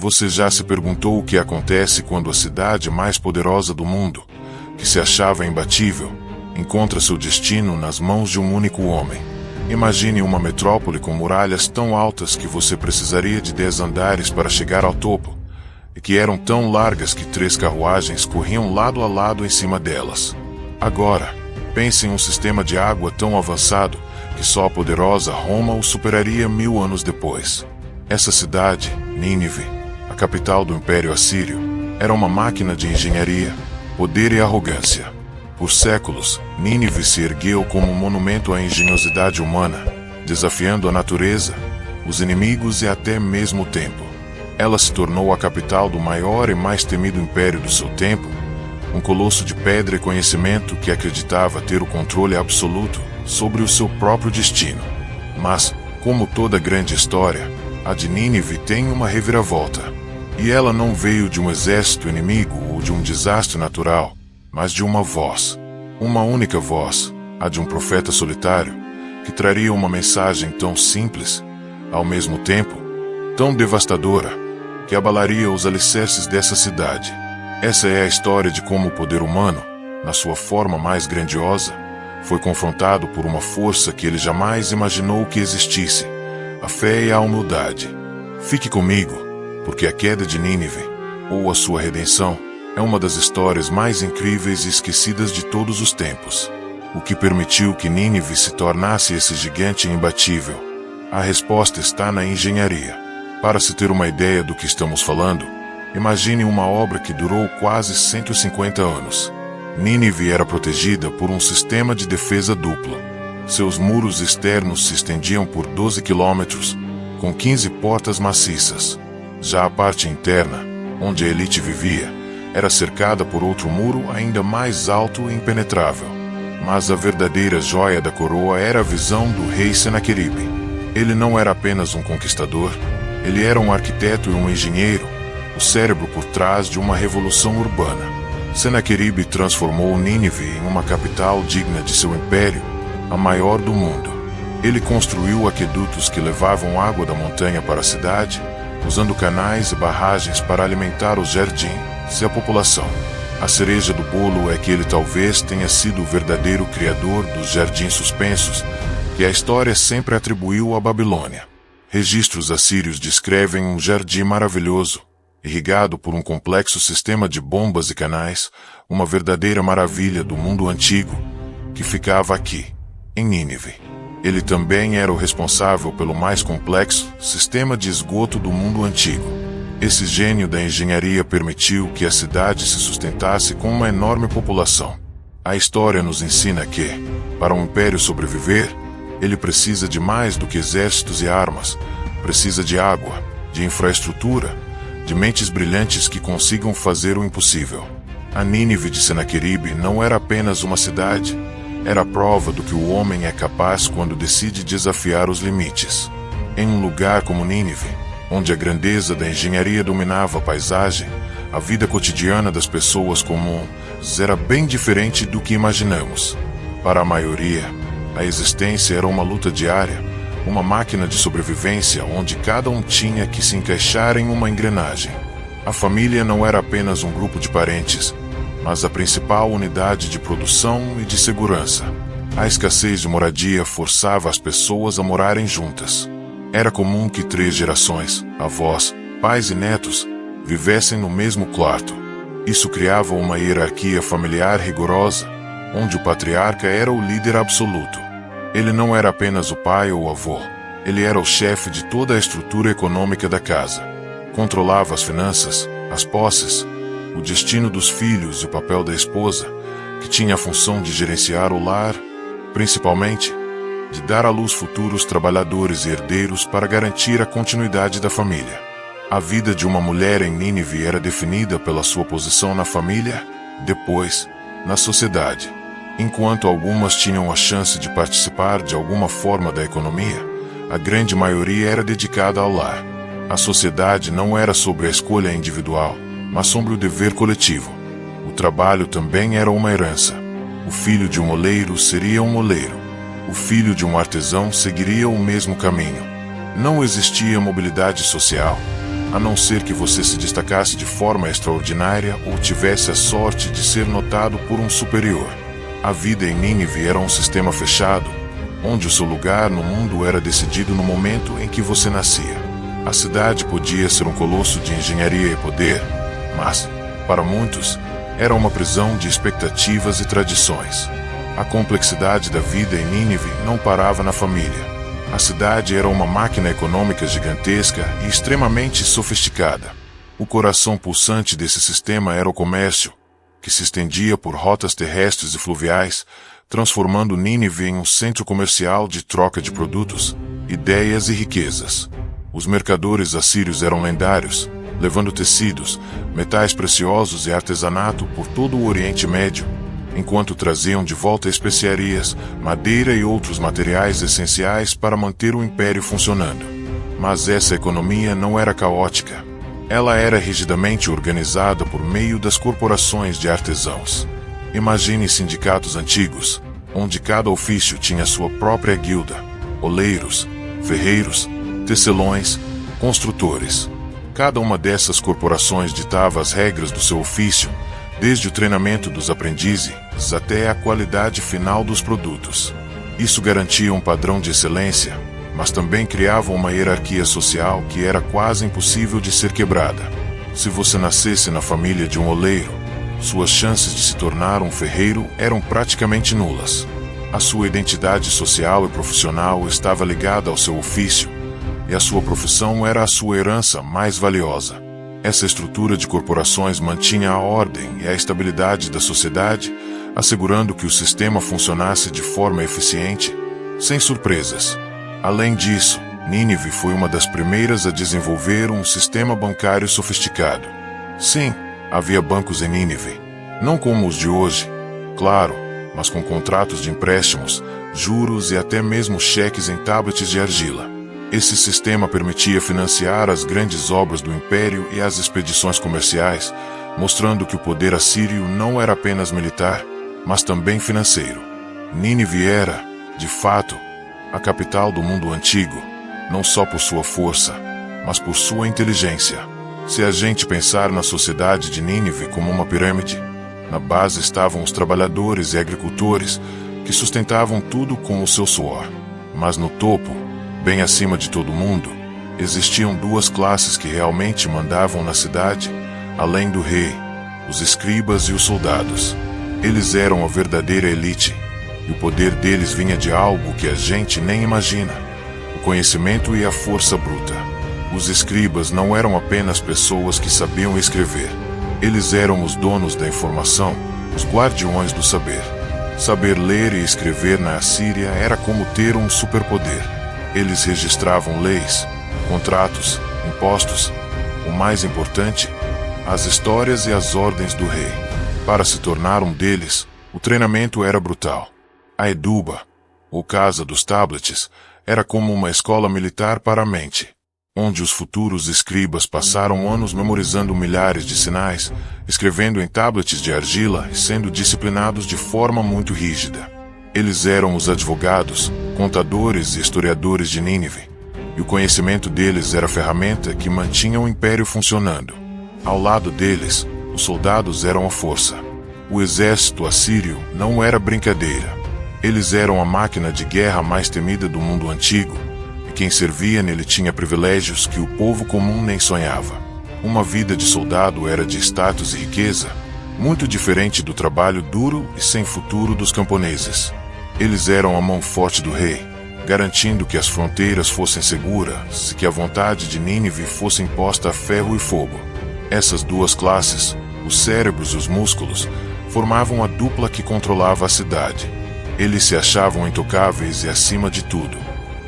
Você já se perguntou o que acontece quando a cidade mais poderosa do mundo, que se achava imbatível, encontra seu destino nas mãos de um único homem? Imagine uma metrópole com muralhas tão altas que você precisaria de 10 andares para chegar ao topo, e que eram tão largas que 3 carruagens corriam lado a lado em cima delas. Agora, pense em um sistema de água tão avançado que só a poderosa Roma o superaria 1000 anos depois. Essa cidade, Nínive, a capital do Império Assírio, era uma máquina de engenharia, poder e arrogância. Por séculos, Nínive se ergueu como um monumento à engenhosidade humana, desafiando a natureza, os inimigos e até mesmo o tempo. Ela se tornou a capital do maior e mais temido império do seu tempo, um colosso de pedra e conhecimento que acreditava ter o controle absoluto sobre o seu próprio destino. Mas, como toda grande história, a de Nínive tem uma reviravolta. E ela não veio de um exército inimigo ou de um desastre natural, mas de uma voz. Uma única voz, a de um profeta solitário, que traria uma mensagem tão simples, ao mesmo tempo, tão devastadora, que abalaria os alicerces dessa cidade. Essa é a história de como o poder humano, na sua forma mais grandiosa, foi confrontado por uma força que ele jamais imaginou que existisse: a fé e a humildade. Fique comigo, porque a queda de Nínive, ou a sua redenção, é uma das histórias mais incríveis e esquecidas de todos os tempos. O que permitiu que Nínive se tornasse esse gigante imbatível? A resposta está na engenharia. Para se ter uma ideia do que estamos falando, imagine uma obra que durou quase 150 anos. Nínive era protegida por um sistema de defesa duplo. Seus muros externos se estendiam por 12 quilômetros, com 15 portas maciças. Já a parte interna, onde a elite vivia, era cercada por outro muro ainda mais alto e impenetrável. Mas a verdadeira joia da coroa era a visão do rei Senaqueribe. Ele não era apenas um conquistador, ele era um arquiteto e um engenheiro, o cérebro por trás de uma revolução urbana. Senaqueribe transformou Nínive em uma capital digna de seu império, a maior do mundo. Ele construiu aquedutos que levavam água da montanha para a cidade, usando canais e barragens para alimentar os jardins e a população. A cereja do bolo é que ele talvez tenha sido o verdadeiro criador dos jardins suspensos, que a história sempre atribuiu à Babilônia. Registros assírios descrevem um jardim maravilhoso, irrigado por um complexo sistema de bombas e canais, uma verdadeira maravilha do mundo antigo, que ficava aqui, em Nínive. Ele também era o responsável pelo mais complexo sistema de esgoto do mundo antigo. Esse gênio da engenharia permitiu que a cidade se sustentasse com uma enorme população. A história nos ensina que, para um império sobreviver, ele precisa de mais do que exércitos e armas, precisa de água, de infraestrutura, de mentes brilhantes que consigam fazer o impossível. A Nínive de Senaqueribe não era apenas uma cidade, era a prova do que o homem é capaz quando decide desafiar os limites. Em um lugar como Nínive, onde a grandeza da engenharia dominava a paisagem, a vida cotidiana das pessoas comuns era bem diferente do que imaginamos. Para a maioria, a existência era uma luta diária, uma máquina de sobrevivência onde cada um tinha que se encaixar em uma engrenagem. A família não era apenas um grupo de parentes, mas a principal unidade de produção e de segurança. A escassez de moradia forçava as pessoas a morarem juntas. Era comum que 3 gerações, avós, pais e netos, vivessem no mesmo quarto. Isso criava uma hierarquia familiar rigorosa, onde o patriarca era o líder absoluto. Ele não era apenas o pai ou o avô, ele era o chefe de toda a estrutura econômica da casa. Controlava as finanças, as posses, o destino dos filhos e o papel da esposa, que tinha a função de gerenciar o lar, principalmente, de dar à luz futuros trabalhadores e herdeiros para garantir a continuidade da família. A vida de uma mulher em Nínive era definida pela sua posição na família, depois, na sociedade. Enquanto algumas tinham a chance de participar de alguma forma da economia, a grande maioria era dedicada ao lar. A sociedade não era sobre a escolha individual, mas sobre o dever coletivo. O trabalho também era uma herança. O filho de um oleiro seria um oleiro. O filho de um artesão seguiria o mesmo caminho. Não existia mobilidade social. a não ser que você se destacasse de forma extraordinária ou tivesse a sorte de ser notado por um superior. A vida em Nínive era um sistema fechado, onde o seu lugar no mundo era decidido no momento em que você nascia. A cidade podia ser um colosso de engenharia e poder, mas, para muitos, era uma prisão de expectativas e tradições. A complexidade da vida em Nínive não parava na família. A cidade era uma máquina econômica gigantesca e extremamente sofisticada. O coração pulsante desse sistema era o comércio, que se estendia por rotas terrestres e fluviais, transformando Nínive em um centro comercial de troca de produtos, ideias e riquezas. Os mercadores assírios eram lendários, levando tecidos, metais preciosos e artesanato por todo o Oriente Médio, enquanto traziam de volta especiarias, madeira e outros materiais essenciais para manter o império funcionando. Mas essa economia não era caótica. Ela era rigidamente organizada por meio das corporações de artesãos. Imagine sindicatos antigos, onde cada ofício tinha sua própria guilda: oleiros, ferreiros, tecelões, construtores. Cada uma dessas corporações ditava as regras do seu ofício, desde o treinamento dos aprendizes até a qualidade final dos produtos. Isso garantia um padrão de excelência, mas também criava uma hierarquia social que era quase impossível de ser quebrada. Se você nascesse na família de um oleiro, suas chances de se tornar um ferreiro eram praticamente nulas. A sua identidade social e profissional estava ligada ao seu ofício, e a sua profissão era a sua herança mais valiosa. Essa estrutura de corporações mantinha a ordem e a estabilidade da sociedade, assegurando que o sistema funcionasse de forma eficiente, sem surpresas. Além disso, Nínive foi uma das primeiras a desenvolver um sistema bancário sofisticado. Sim, havia bancos em Nínive, não como os de hoje, claro, mas com contratos de empréstimos, juros e até mesmo cheques em tablets de argila. Esse sistema permitia financiar as grandes obras do império e as expedições comerciais, mostrando que o poder assírio não era apenas militar, mas também financeiro. Nínive era, de fato, a capital do mundo antigo, não só por sua força, mas por sua inteligência. Se a gente pensar na sociedade de Nínive como uma pirâmide, na base estavam os trabalhadores e agricultores, que sustentavam tudo com o seu suor. Mas no topo, bem acima de todo mundo, existiam duas classes que realmente mandavam na cidade, além do rei: os escribas e os soldados. Eles eram a verdadeira elite, e o poder deles vinha de algo que a gente nem imagina: o conhecimento e a força bruta. Os escribas não eram apenas pessoas que sabiam escrever. Eles eram os donos da informação, os guardiões do saber. Saber ler e escrever na Assíria era como ter um superpoder. Eles registravam leis, contratos, impostos, o mais importante, as histórias e as ordens do rei. Para se tornar um deles, o treinamento era brutal. A Eduba, ou Casa dos Tablets, era como uma escola militar para a mente, onde os futuros escribas passaram anos memorizando milhares de sinais, escrevendo em tablets de argila e sendo disciplinados de forma muito rígida. Eles eram os advogados, contadores e historiadores de Nínive, e o conhecimento deles era a ferramenta que mantinha o império funcionando. Ao lado deles, os soldados eram a força. O exército assírio não era brincadeira. Eles eram a máquina de guerra mais temida do mundo antigo, e quem servia nele tinha privilégios que o povo comum nem sonhava. Uma vida de soldado era de status e riqueza, muito diferente do trabalho duro e sem futuro dos camponeses. Eles eram a mão forte do rei, garantindo que as fronteiras fossem seguras e que a vontade de Nínive fosse imposta a ferro e fogo. Essas duas classes, os cérebros e os músculos, formavam a dupla que controlava a cidade. Eles se achavam intocáveis e acima de tudo.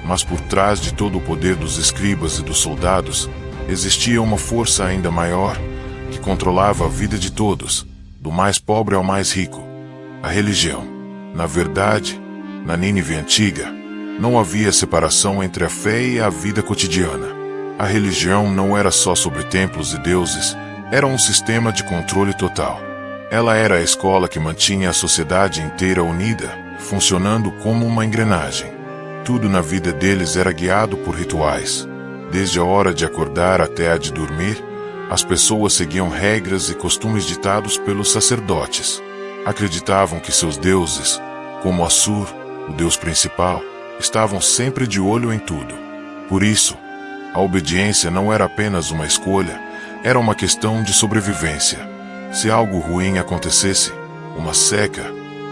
Mas por trás de todo o poder dos escribas e dos soldados, existia uma força ainda maior, que controlava a vida de todos, do mais pobre ao mais rico: a religião. Na verdade, na Nínive antiga, não havia separação entre a fé e a vida cotidiana. A religião não era só sobre templos e deuses, era um sistema de controle total. Ela era a escola que mantinha a sociedade inteira unida, funcionando como uma engrenagem. Tudo na vida deles era guiado por rituais. Desde a hora de acordar até a de dormir, as pessoas seguiam regras e costumes ditados pelos sacerdotes. Acreditavam que seus deuses, como Assur, o deus principal, estavam sempre de olho em tudo. Por isso, a obediência não era apenas uma escolha, era uma questão de sobrevivência. Se algo ruim acontecesse, uma seca,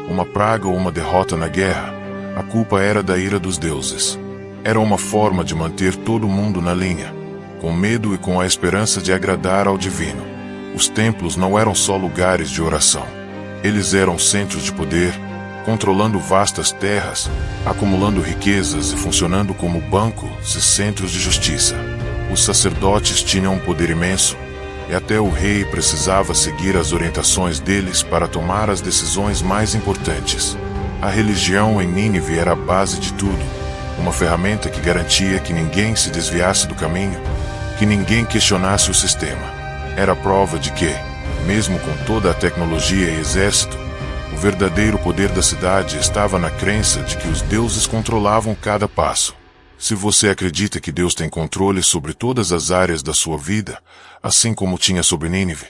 uma praga ou uma derrota na guerra, a culpa era da ira dos deuses. Era uma forma de manter todo mundo na linha, com medo e com a esperança de agradar ao divino. Os templos não eram só lugares de oração. Eles eram centros de poder, controlando vastas terras, acumulando riquezas e funcionando como bancos e centros de justiça. Os sacerdotes tinham um poder imenso, e até o rei precisava seguir as orientações deles para tomar as decisões mais importantes. A religião em Nínive era a base de tudo. Uma ferramenta que garantia que ninguém se desviasse do caminho, que ninguém questionasse o sistema. Era prova de que, mesmo com toda a tecnologia e exército, o verdadeiro poder da cidade estava na crença de que os deuses controlavam cada passo. Se você acredita que Deus tem controle sobre todas as áreas da sua vida, assim como tinha sobre Nínive,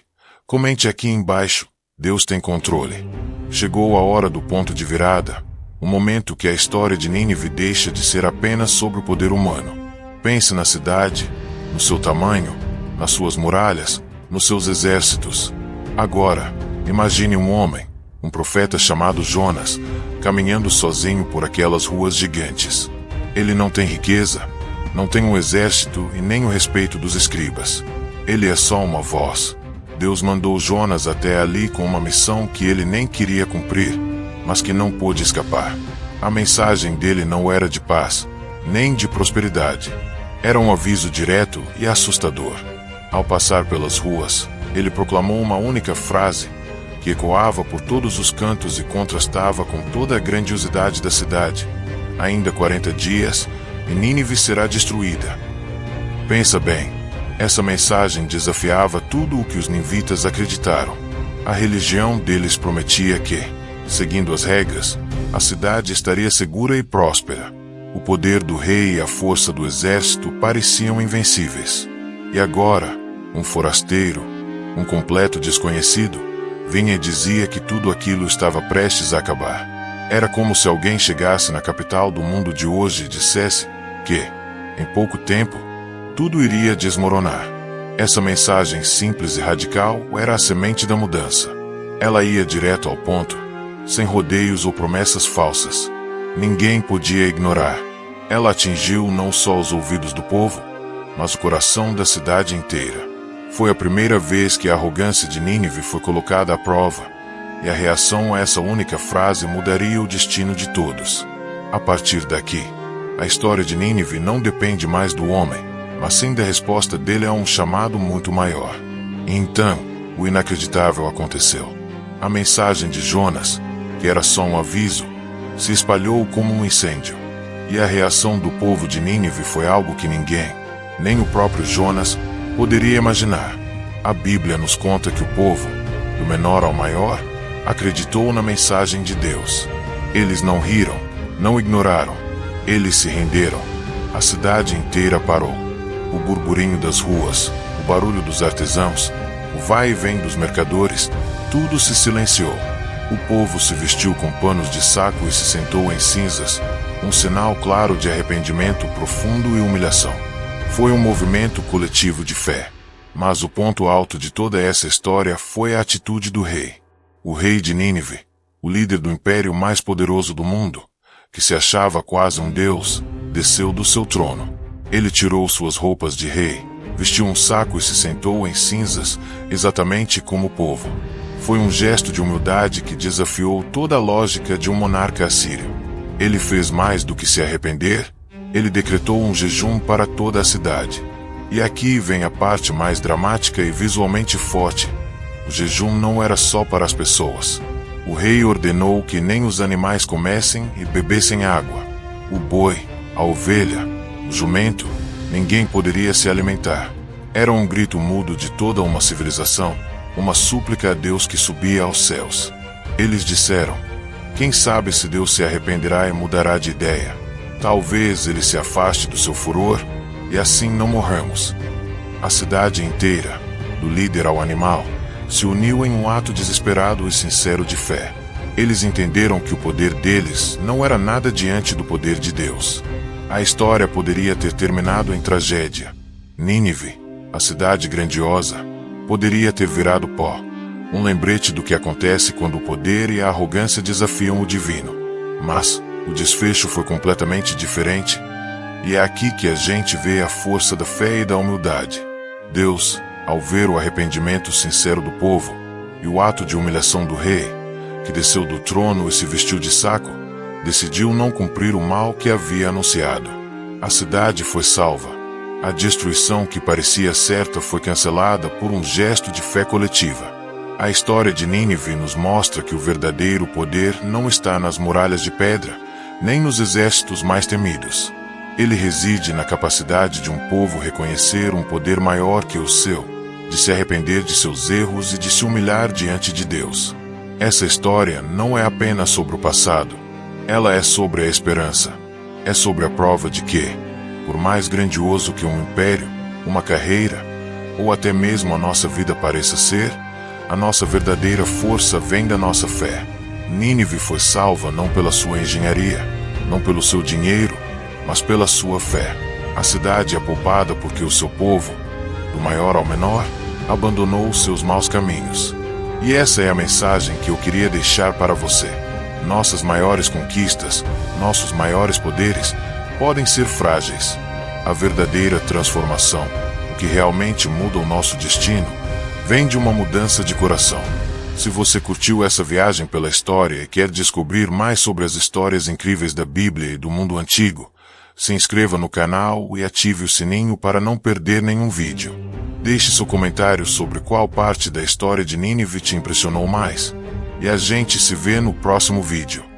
comente aqui embaixo: Deus tem controle. Chegou a hora do ponto de virada. O momento que a história de Nínive deixa de ser apenas sobre o poder humano. Pense na cidade, no seu tamanho, nas suas muralhas, nos seus exércitos. Agora, imagine um homem, um profeta chamado Jonas, caminhando sozinho por aquelas ruas gigantes. Ele não tem riqueza, não tem um exército e nem o respeito dos escribas. Ele é só uma voz. Deus mandou Jonas até ali com uma missão que ele nem queria cumprir, mas que não pôde escapar. A mensagem dele não era de paz, nem de prosperidade. Era um aviso direto e assustador. Ao passar pelas ruas, ele proclamou uma única frase, que ecoava por todos os cantos e contrastava com toda a grandiosidade da cidade. Ainda 40 dias, e Nínive será destruída. Pensa bem, essa mensagem desafiava tudo o que os ninivitas acreditaram. A religião deles prometia que, seguindo as regras, a cidade estaria segura e próspera. O poder do rei e a força do exército pareciam invencíveis. E agora, um forasteiro, um completo desconhecido, vinha e dizia que tudo aquilo estava prestes a acabar. Era como se alguém chegasse na capital do mundo de hoje e dissesse que, em pouco tempo, tudo iria desmoronar. Essa mensagem simples e radical era a semente da mudança. Ela ia direto ao ponto, sem rodeios ou promessas falsas. Ninguém podia ignorar. Ela atingiu não só os ouvidos do povo, mas o coração da cidade inteira. Foi a primeira vez que a arrogância de Nínive foi colocada à prova, e a reação a essa única frase mudaria o destino de todos. A partir daqui, a história de Nínive não depende mais do homem, mas sim da resposta dele a um chamado muito maior. E então, o inacreditável aconteceu. A mensagem de Jonas, que era só um aviso, se espalhou como um incêndio. E a reação do povo de Nínive foi algo que ninguém, nem o próprio Jonas, poderia imaginar. A Bíblia nos conta que o povo, do menor ao maior, acreditou na mensagem de Deus. Eles não riram, não ignoraram. Eles se renderam. A cidade inteira parou. O burburinho das ruas, o barulho dos artesãos, o vai e vem dos mercadores, tudo se silenciou. O povo se vestiu com panos de saco e se sentou em cinzas, um sinal claro de arrependimento profundo e humilhação. Foi um movimento coletivo de fé. Mas o ponto alto de toda essa história foi a atitude do rei. O rei de Nínive, o líder do império mais poderoso do mundo, que se achava quase um deus, desceu do seu trono. Ele tirou suas roupas de rei, vestiu um saco e se sentou em cinzas, exatamente como o povo. Foi um gesto de humildade que desafiou toda a lógica de um monarca assírio. Ele fez mais do que se arrepender, ele decretou um jejum para toda a cidade. E aqui vem a parte mais dramática e visualmente forte. O jejum não era só para as pessoas. O rei ordenou que nem os animais comessem e bebessem água. O boi, a ovelha, o jumento, ninguém poderia se alimentar. Era um grito mudo de toda uma civilização, uma súplica a Deus que subia aos céus. Eles disseram: quem sabe se Deus se arrependerá e mudará de ideia. Talvez ele se afaste do seu furor, e assim não morramos. A cidade inteira, do líder ao animal, se uniu em um ato desesperado e sincero de fé. Eles entenderam que o poder deles não era nada diante do poder de Deus. A história poderia ter terminado em tragédia. Nínive, a cidade grandiosa, poderia ter virado pó. Um lembrete do que acontece quando o poder e a arrogância desafiam o divino. Mas o desfecho foi completamente diferente. E é aqui que a gente vê a força da fé e da humildade. Deus, ao ver o arrependimento sincero do povo e o ato de humilhação do rei, que desceu do trono e se vestiu de saco, decidiu não cumprir o mal que havia anunciado. A cidade foi salva. A destruição que parecia certa foi cancelada por um gesto de fé coletiva. A história de Nínive nos mostra que o verdadeiro poder não está nas muralhas de pedra, nem nos exércitos mais temidos. Ele reside na capacidade de um povo reconhecer um poder maior que o seu, de se arrepender de seus erros e de se humilhar diante de Deus. Essa história não é apenas sobre o passado. Ela é sobre a esperança. É sobre a prova de que, por mais grandioso que um império, uma carreira, ou até mesmo a nossa vida pareça ser, a nossa verdadeira força vem da nossa fé. Nínive foi salva não pela sua engenharia, não pelo seu dinheiro, mas pela sua fé. A cidade é poupada porque o seu povo, do maior ao menor, abandonou os seus maus caminhos. E essa é a mensagem que eu queria deixar para você. Nossas maiores conquistas, nossos maiores poderes, podem ser frágeis. A verdadeira transformação, o que realmente muda o nosso destino, vem de uma mudança de coração. Se você curtiu essa viagem pela história e quer descobrir mais sobre as histórias incríveis da Bíblia e do mundo antigo, se inscreva no canal e ative o sininho para não perder nenhum vídeo. Deixe seu comentário sobre qual parte da história de Nínive te impressionou mais. E a gente se vê no próximo vídeo.